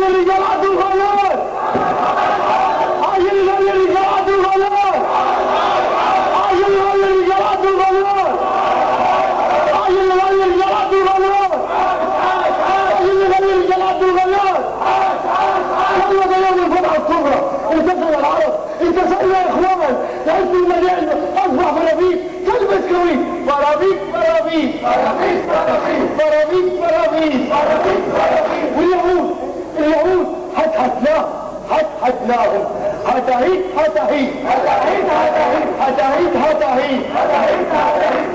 الرجال عدوا الغيار، عايزين نغني الرجال عدوا الغيار، عايزين نغني الرجال عدوا الغيار، عايزين نغني الرجال عدوا الغيار، عايزين نغني الرجال عدوا الغيار. والله ده يوم الفتحة الكبرى، انتصر العرب، انتصرنا يا اخوان، لعزم المدينة اصبح فرابيك كلمة كويت، فرابيك فرابيك فرابيك فرابيك فرابيك فرابيك فرابيك. واليهود هتهتناهم هتهيت هتهيت هتهيت هتهيت هتهيت هتهيت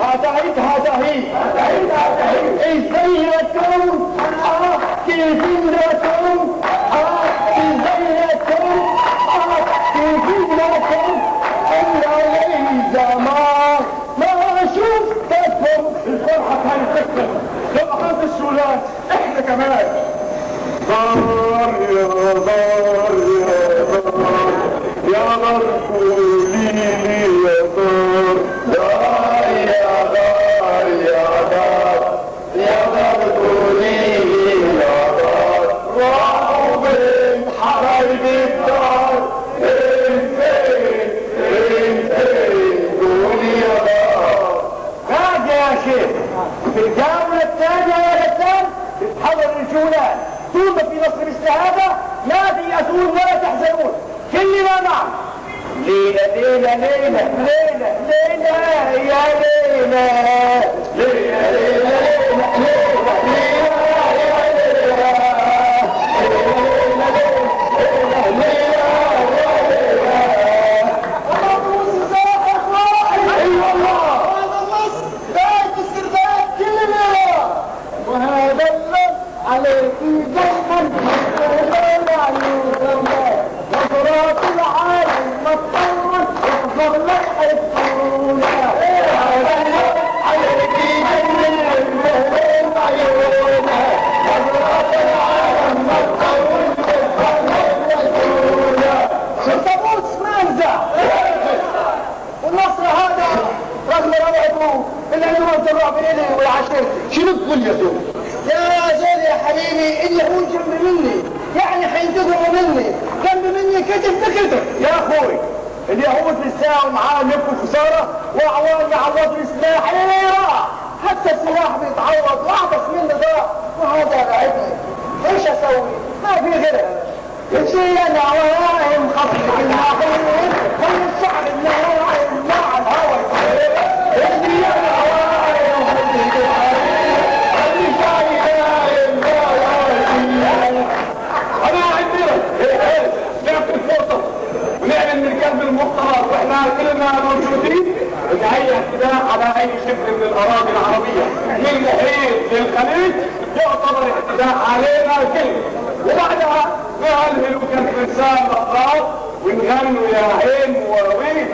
هتهيت هتهيت هتهيت. ازاي لكم كيف لكم ازاي لكم كيف لكم الا لي زمان ما شفتكم. الفرحة كانت تكتب لما كانت الشولات احنا كمان دار يا دار يا دار يا دار قولي لي يا دار دار يا دار يا دار يا دار قولي لي يا دار. راحوا بين حبايب الدار فين فين فين فين قولي يا دار. راجع يا شيخ في الجولة الثانية يا غسان تتحول الجولات. طول ما في نصر مثل هذا لا تيأسون ولا تحزنون، كل ما معه. ليلة ليلة ليلة ليلة ليلة يا ليلة ليلة ليلة ليلة عليك دايما نظرات العالم مطمن احضر لك الطولة عليك دايما عيونها نظرات العالم مطمن احضر لك الطولة. طابوس منزع والنصر هذا رغم روعته الا انه الرعب الي والعشيرتي. شنو تقول يا زول؟ يا زول يا حبيبي اليهود جنب مني يعني حينتظروا مني جنب مني كتف بكتف. يا اخوي اليهود لساعة معاه لفوا خسارة واعوان يعوضوا السلاح اللي راح، حتى السلاح بيتعوض واعبس مني ضاع وهذا رعبني. ايش اسوي؟ ما في غيرها. يمشي انا عواهم خفيف الناحيين كل الشعب الناعم مع الهوى يمشي انا عواهم خفيف ونعمل من الكلب المختار واحنا كلنا موجودين ونهيئ اعتداء على اي شبر من الاراضي العربيه من المحيط للخليج يعتبر اعتداء علينا الكل. وبعدها نهلهل كالفرسان الاطراف ونغنوا يا عين ووين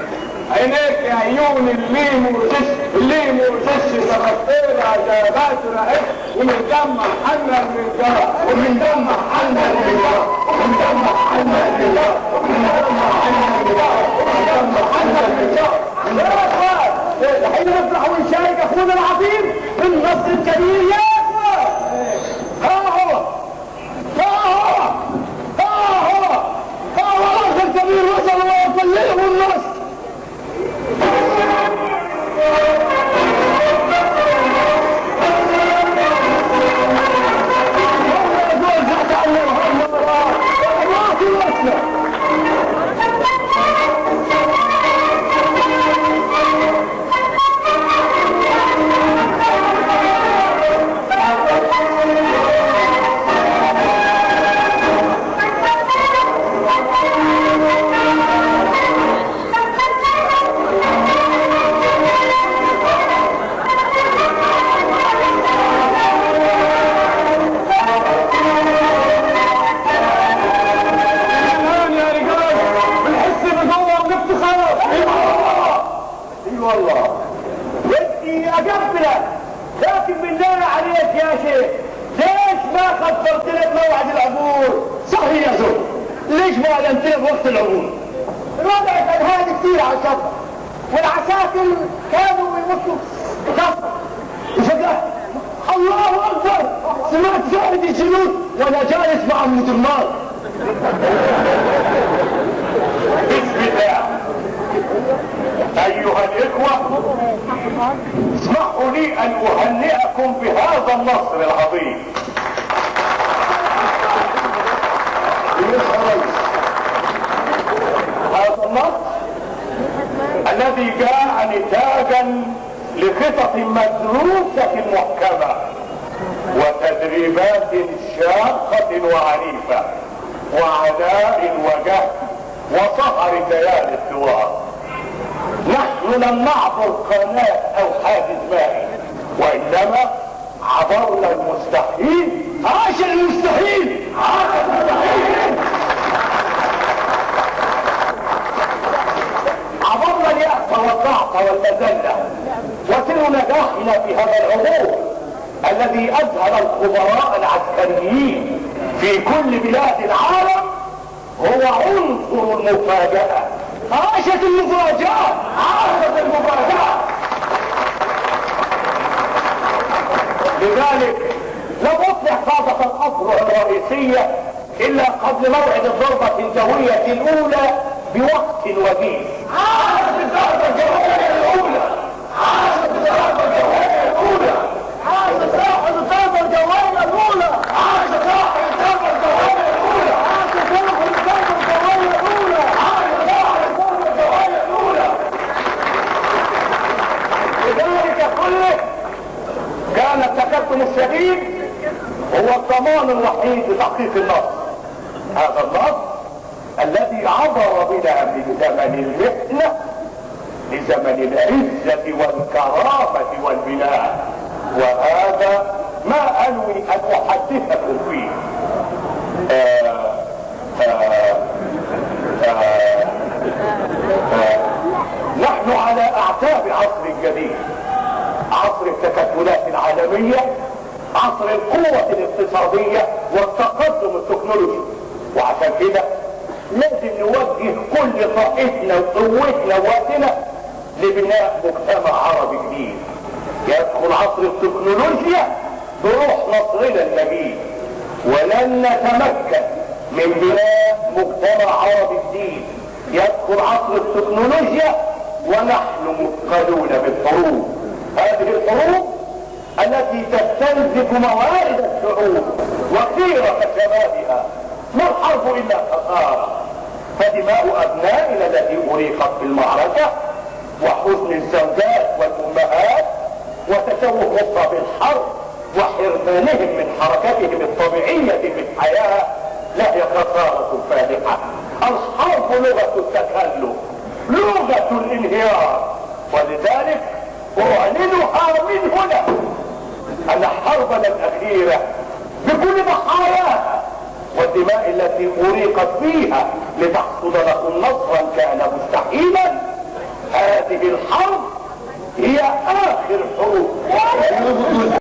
عينيك يا عيون اللي مرجش سبقتنا جابات رأيك ومن دمع حنا من جرى ومن دمع حنا من جرى ومن دمع حنا من جرى ومن دمع حنا من جرى ومن دمع حنا من جرى. يا اخوان الحين نفرح ونشارك اخونا العظيم بالنصر الكبير يا اخوان. ها هو الاخ الكبير وصل ويصليه النصر. والعساكر كانوا يمشوا خطر وفجأة الله أكبر سمعت زائد الجنود وانا جالس مع المدرمان. بسم الله. ايها الاخوة، اسمحوا لي ان اهنئكم بهذا النصر العظيم. هذا النصر الذي جاء نتاجا لخطط مدروسة محكمة وتدريبات شاقة وعنيفة وعناء وجهد وسهر الليالي الثوار. نحن لم نعبر قناة او حاجز مائي، وانما عبرنا المستحيل. عاش المستحيل، عاش المستحيل. عبرنا اليأس والضعف والمذلة، وسر نجاحنا في هذا العبور الذي اذهل الخبراء العسكريين في كل بلاد العالم هو عنصر المفاجأة. عاشت المفاجأة، عاشت المفاجأة. لذلك لم أطلع قادة الأفرع الرئيسية إلا قبل موعد الضربة الجوية الأولى بوقت وجيز. عاشت الضربة الجوية الأولى، عاشت الضربة الجوية الأولى، عاشت صاحب الضربة الجوية الأولى، عاشت صاحب الضربة الجوية الأولى، عاشت صاحب الضربة الجوية الأولى، عاشت صاحب الضربة الجوية الأولى. لذلك كله كان التقدم الشديد هو الضمان الوحيد لتحقيق النصر. هذا النصر الذي عبر بنا من زمن المحنة لزمن العزة والكرامة والبناء، وهذا ما أنوي أن أحدثكم فيه. نحن على أعتاب عصر جديد، عصر التكتلات العالمية، عصر القوة الاقتصادية والتقدم التكنولوجي، وعشان كده لازم نوجه كل طاقتنا وقوتنا ووقتنا لبناء مجتمع عربي جديد يدخل عصر التكنولوجيا بروح نصرنا المجيد. ولن نتمكن من بناء مجتمع عربي جديد يدخل عصر التكنولوجيا ونحن مثقلون بالحروب. هذه الحروب التي تستنزف موارد الشعوب وخيرة شبابها، ما الحرب الا خسارة، فدماء ابنائنا التي اريقت في المعركة وحزن الزوجات والامهات وتشوه مصاب الحرب وحرمانهم من حركتهم الطبيعية في الحياة لا هي خسارة فادحة. الحرب لغة التكلف، لغة الانهيار، ولذلك اعلنها من هنا ان حربنا الاخيرة بكل ضحاياها والدماء التي اريقت فيها لتحصد لكم نصرا كان مستحيلا، هذه الحرب هي اخر حروب.